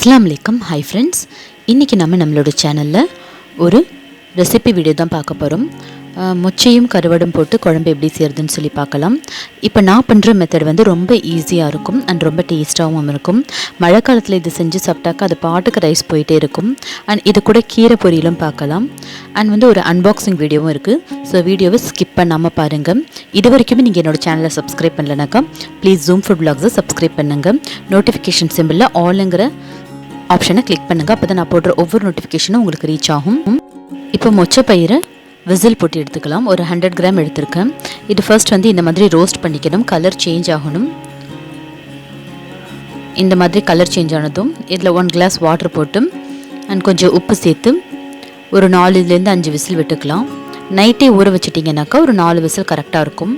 அஸ்ஸலாமு அலைக்கும். Hi friends, இன்றைக்கி நம்மளோட சேனலில் ஒரு ரெசிபி வீடியோ தான் பார்க்க போகிறோம். மொச்சையும் கருவாடும் போட்டு குழம்பு எப்படி செய்கிறதுன்னு சொல்லி பார்க்கலாம். இப்போ நான் பண்ணுற மெத்தட் வந்து ரொம்ப ஈஸியாக இருக்கும் அண்ட் ரொம்ப டேஸ்ட்டாகவும் இருக்கும். மழை காலத்தில் இது செஞ்சு சாப்பிட்டாக்கா அது பாட்டுக்கு ரைஸ் போயிட்டே இருக்கும். அண்ட் இது கூட கீரை பொரியலும் பார்க்கலாம். அண்ட் வந்து ஒரு அன்பாக்சிங் வீடியோவும் இருக்குது. ஸோ வீடியோவை ஸ்கிப் பண்ணாமல் பாருங்கள். இது வரைக்குமே நீங்கள் என்னோடய சேனலை சப்ஸ்கிரைப் பண்ணலனாக்கா ப்ளீஸ் ஜூம் ஃபுட் விலாக்ஸை சப்ஸ்கிரைப் பண்ணுங்கள். நோட்டிஃபிகேஷன் சிம்பிளில் ஆல்ங்கிற ஆப்ஷனை கிளிக் பண்ணுங்கள். அப்போ தான் நான் போடுற ஒவ்வொரு நோட்டிஃபிகேஷனும் உங்களுக்கு ரீச் ஆகும். இப்போ மொச்சை பயிரை விசில் போட்டு எடுத்துக்கலாம். ஒரு 100 கிராம் எடுத்திருக்கேன். இது ஃபர்ஸ்ட் வந்து இந்த மாதிரி ரோஸ்ட் பண்ணிக்கணும். கலர் சேஞ்ச் ஆகணும். இந்த மாதிரி கலர் சேஞ்ச் ஆனதும் இதில் 1 கிளாஸ் வாட்டர் போட்டு அண்ட் கொஞ்சம் உப்பு சேர்த்து ஒரு 4லேருந்து 5 விசில் விட்டுக்கலாம். நைட்டே ஊற வச்சிட்டிங்கனாக்கா ஒரு 4 விசில் கரெக்டாக இருக்கும்.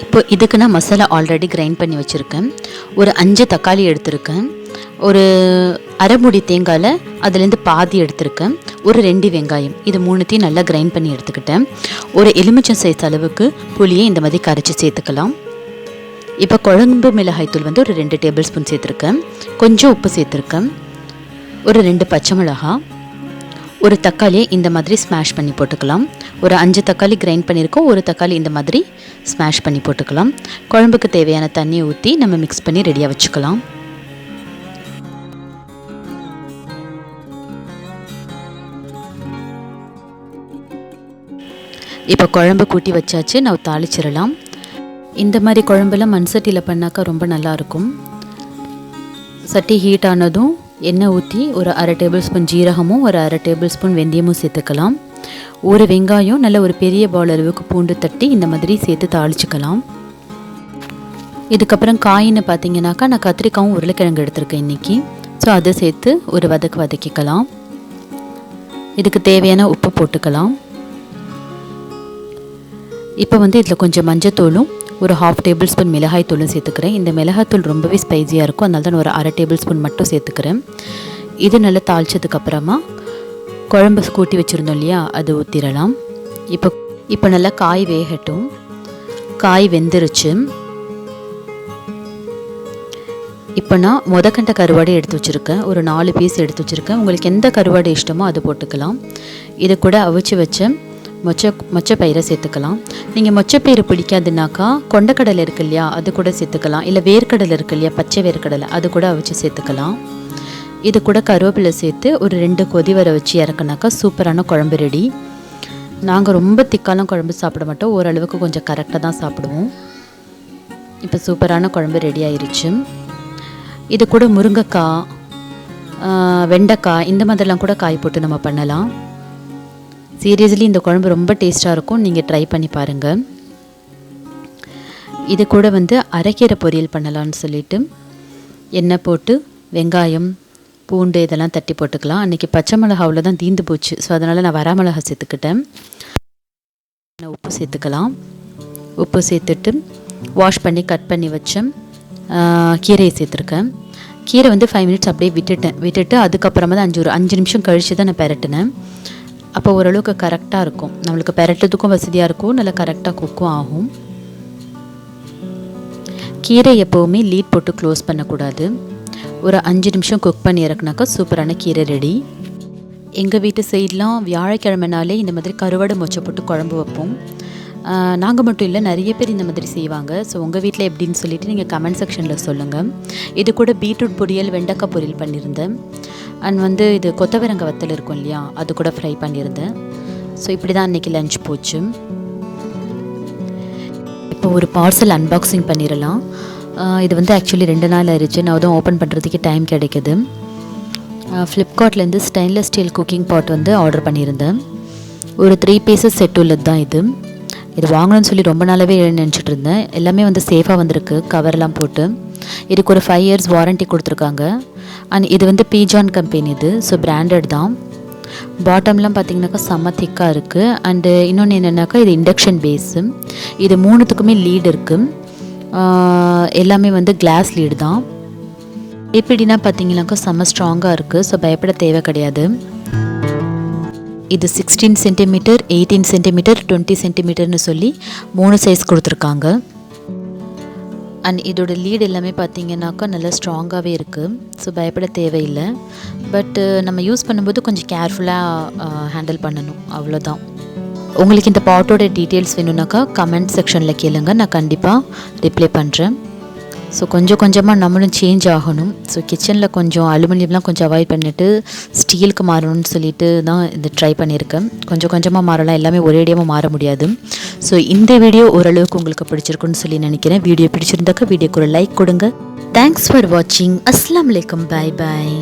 இப்போ இதுக்கு நான் மசாலா ஆல்ரெடி கிரைண்ட் பண்ணி வச்சுருக்கேன். ஒரு 5 தக்காளி எடுத்திருக்கேன். ஒரு அரை மூடி தேங்காயில் அதுலேருந்து பாதி எடுத்திருக்கேன். ஒரு 2 வெங்காயம், இது 3த்தையும் நல்லா கிரைண்ட் பண்ணி எடுத்துக்கிட்டேன். ஒரு எலுமிச்சம் சைஸ் அளவுக்கு புளியை இந்த மாதிரி கரைச்சி சேர்த்துக்கலாம். இப்போ குழம்பு மிளகாய்த்தூள் வந்து ஒரு 2 டேபிள் ஸ்பூன் சேர்த்துருக்கேன். கொஞ்சம் உப்பு சேர்த்துருக்கேன். ஒரு 2 பச்சை மிளகாய், ஒரு தக்காளியை இந்த மாதிரி ஸ்மாஷ் பண்ணி போட்டுக்கலாம். ஒரு 5 தக்காளி கிரைண்ட் பண்ணியிருக்கோம். ஒரு தக்காளி இந்த மாதிரி ஸ்மாஷ் பண்ணி போட்டுக்கலாம். குழம்புக்கு தேவையான தண்ணியை ஊற்றி நம்ம மிக்ஸ் பண்ணி ரெடியாக வச்சுக்கலாம். இப்போ குழம்பு கூட்டி வச்சாச்சு. நான் தாளிச்சிடலாம். இந்த மாதிரி குழம்பெல்லாம் மண் சட்டியில் பண்ணாக்கா ரொம்ப நல்லாயிருக்கும். சட்டி ஹீட் ஆனதும் எண்ணெய் ஊற்றி ஒரு அரை டேபிள் ஸ்பூன் ஜீரகமும் ஒரு அரை டேபிள் ஸ்பூன் வெந்தயமும் சேர்த்துக்கலாம். ஒரு வெங்காயம் நல்ல ஒரு பெரிய பவுல் அளவுக்கு பூண்டு தட்டி இந்த மாதிரி சேர்த்து தாளிச்சிக்கலாம். இதுக்கப்புறம் காயின்னு பார்த்தீங்கன்னாக்கா நான் கத்திரிக்காயும் உருளைக்கிழங்கு எடுத்திருக்கேன் இன்றைக்கி. ஸோ அதை சேர்த்து ஒரு வதக்கிக்கலாம். இதுக்கு தேவையான உப்பு போட்டுக்கலாம். இப்போ வந்து இதில் கொஞ்சம் மஞ்சத்தூளும் ஒரு 1/2 டேபிள் ஸ்பூன் மிளகாய் தூளும் சேர்த்துக்கிறேன். இந்த மிளகாய்த்தூள் ரொம்பவே ஸ்பைஸியாக இருக்கும். அதனால தான் ஒரு அரை டேபிள் ஸ்பூன் மட்டும் சேர்த்துக்கிறேன். இது நல்லா தாளித்ததுக்கப்புறமா குழம்பு கூட்டி வச்சுருந்தோம் இல்லையா, அது ஊற்றிடலாம். இப்போ நல்லா காய் வேகட்டும். காய் வெந்துருச்சு. இப்போ நான் முதக்கண்ட கருவாடு எடுத்து வச்சுருக்கேன். ஒரு 4 பீஸ் எடுத்து வச்சுருக்கேன். உங்களுக்கு எந்த கருவாடு இஷ்டமோ அது போட்டுக்கலாம். இது கூட அவிச்சு வச்ச மொச்சை பயிரை சேர்த்துக்கலாம். நீங்கள் மொச்சப்பயிறு பிடிக்காதுனாக்கா கொண்டக்கடலை இருக்கு இல்லையா, அது கூட சேர்த்துக்கலாம். இல்லை வேர்க்கடலை இருக்கு இல்லையா, பச்சை வேர்க்கடலை, அது கூட அவிச்சு சேர்த்துக்கலாம். இது கூட கருவேப்பிலை சேர்த்து ஒரு 2 கொதி வர வச்சு இறக்குனாக்கா சூப்பரான குழம்பு ரெடி. நாங்கள் ரொம்ப திக்காலாம் குழம்பு சாப்பிட மாட்டோம். ஓரளவுக்கு கொஞ்சம் கரெக்டாக தான் சாப்பிடுவோம். இப்போ சூப்பரான குழம்பு ரெடி ஆயிடுச்சு. இது கூட முருங்கைக்காய், வெண்டைக்காய் இந்த மாதிரிலாம் கூட காய் போட்டு நம்ம பண்ணலாம். சீரியஸ்லி இந்த குழம்பு ரொம்ப டேஸ்ட்டாக இருக்கும். நீங்கள் ட்ரை பண்ணி பாருங்கள். இது கூட வந்து அரைக்கீரை பொரியல் பண்ணலான்னு சொல்லிட்டு எண்ணெய் போட்டு வெங்காயம் பூண்டு இதெல்லாம் தட்டி போட்டுக்கலாம். அன்றைக்கி பச்சை மிளகாவில் தான் தீந்து போச்சு. ஸோ அதனால் நான் வரமிளகா சேர்த்துக்கிட்டேன். உப்பு சேர்த்துக்கலாம். உப்பு சேர்த்துட்டு வாஷ் பண்ணி கட் பண்ணி வச்சேன் கீரையை சேர்த்துருக்கேன். கீரை வந்து 5 மினிட்ஸ் அப்படியே விட்டுட்டு அதுக்கப்புறமா தான் ஒரு 5 நிமிஷம் கழித்து தான் நான் பெரட்டினேன். அப்போ ஓரளவுக்கு கரெக்டாக இருக்கும். நம்மளுக்கு பெரட்டுறதுக்கும் வசதியாக இருக்கும். நல்லா கரெக்டாக குக்கும் ஆகும். கீரை எப்போவுமே லீட் போட்டு க்ளோஸ் பண்ணக்கூடாது. ஒரு 5 நிமிஷம் குக் பண்ணி இறக்குனாக்கா சூப்பரான கீரை ரெடி. எங்கள் வீட்டு சைட்லாம் வியாழக்கிழமைனாலே இந்த மாதிரி கருவாடு மொச்சை போட்டு குழம்பு வைப்போம். நாங்கள் மட்டும் இல்லை, நிறைய பேர் இந்த மாதிரி செய்வாங்க. ஸோ உங்கள் வீட்டில் எப்படின்னு சொல்லிவிட்டு நீங்கள் கமெண்ட் செக்ஷனில் சொல்லுங்கள். இது கூட பீட்ரூட் பொரியல் வெண்டைக்காய் பொரியல் பண்ணியிருந்தேன். அண்ட் வந்து இது கொத்தவரங்காய் வத்தல் இருக்கும் இல்லையா, அது கூட ஃப்ரை பண்ணியிருந்தேன். ஸோ இப்படி தான் அன்றைக்கி லஞ்ச் போச்சு. இப்போ ஒரு பார்சல் அன்பாக்சிங் பண்ணிடலாம். இது வந்து ஆக்சுவலி 2 நாள் ஆயிடுச்சு. நான் அதுவும் ஓப்பன் பண்ணுறதுக்கு டைம் கிடைக்குது. ஃப்ளிப்கார்ட்லேருந்து ஸ்டெயின்லெஸ் ஸ்டீல் குக்கிங் பாட் வந்து ஆர்டர் பண்ணியிருந்தேன். ஒரு 3 பீசஸ் செட் உள்ளது தான் இது. இது வாங்கணும்னு சொல்லி ரொம்ப நாளாகவே நினச்சிட்டு இருந்தேன். எல்லாமே வந்து சேஃபாக வந்திருக்கு, கவர்லாம் போட்டு. இதுக்கு ஒரு 5 இயர்ஸ் வாரண்ட்டி கொடுத்துருக்காங்க. அண்ட் இது வந்து பீஜான் கம்பெனி இது. ஸோ பிராண்டட் தான். பாட்டம்லாம் பார்த்திங்கனாக்கா செம்ம திக்காக இருக்குது. அண்டு இன்னொன்று என்னென்னாக்கா இது இண்டக்ஷன் பேஸு. இது 3த்துக்குமே லீடு இருக்குது. எல்லாமே வந்து கிளாஸ் லீடு தான். எப்படின்னா பார்த்திங்கனாக்கா செம்ம ஸ்ட்ராங்காக இருக்குது. ஸோ பயப்பட தேவை கிடையாது. இது 16 சென்டிமீட்டர், 18 சென்டிமீட்டர், 20 சென்டிமீட்டர்னு சொல்லி 3 சைஸ் கொடுத்துருக்காங்க. அண்ட் இதோட லீட் எல்லாமே பார்த்தீங்கன்னாக்கா நல்லா ஸ்ட்ராங்காகவே இருக்குது. ஸோ பயப்பட தேவையில்லை. பட்டு நம்ம யூஸ் பண்ணும்போது கொஞ்சம் கேர்ஃபுல்லாக ஹேண்டில் பண்ணணும், அவ்வளோதான். உங்களுக்கு இந்த பாட்டோட டீட்டெயில்ஸ் வேணும்னாக்கா கமெண்ட் செக்ஷனில் கேளுங்க, நான் கண்டிப்பாக ரிப்ளை பண்ணுறேன். ஸோ கொஞ்சம் கொஞ்சமாக நம்மளும் சேஞ்ச் ஆகணும். ஸோ கிச்சனில் கொஞ்சம் அலுமினியம்லாம் கொஞ்சம் அவாய்ட் பண்ணிவிட்டு ஸ்டீலுக்கு மாறணும்னு சொல்லிட்டு தான் இது ட்ரை பண்ணியிருக்கேன். கொஞ்சம் கொஞ்சமாக மாறலாம், எல்லாமே ஒரேடியாக மாற முடியாது. ஸோ இந்த வீடியோ ஓரளவுக்கு உங்களுக்கு பிடிச்சிருக்குன்னு சொல்லி நினைக்கிறேன். வீடியோ பிடிச்சிருந்தாக்கா வீடியோக்கு ஒரு லைக் கொடுங்க. தேங்க்ஸ் ஃபார் வாட்சிங். அஸ்ஸலாமு அலைக்கும். Bye bye.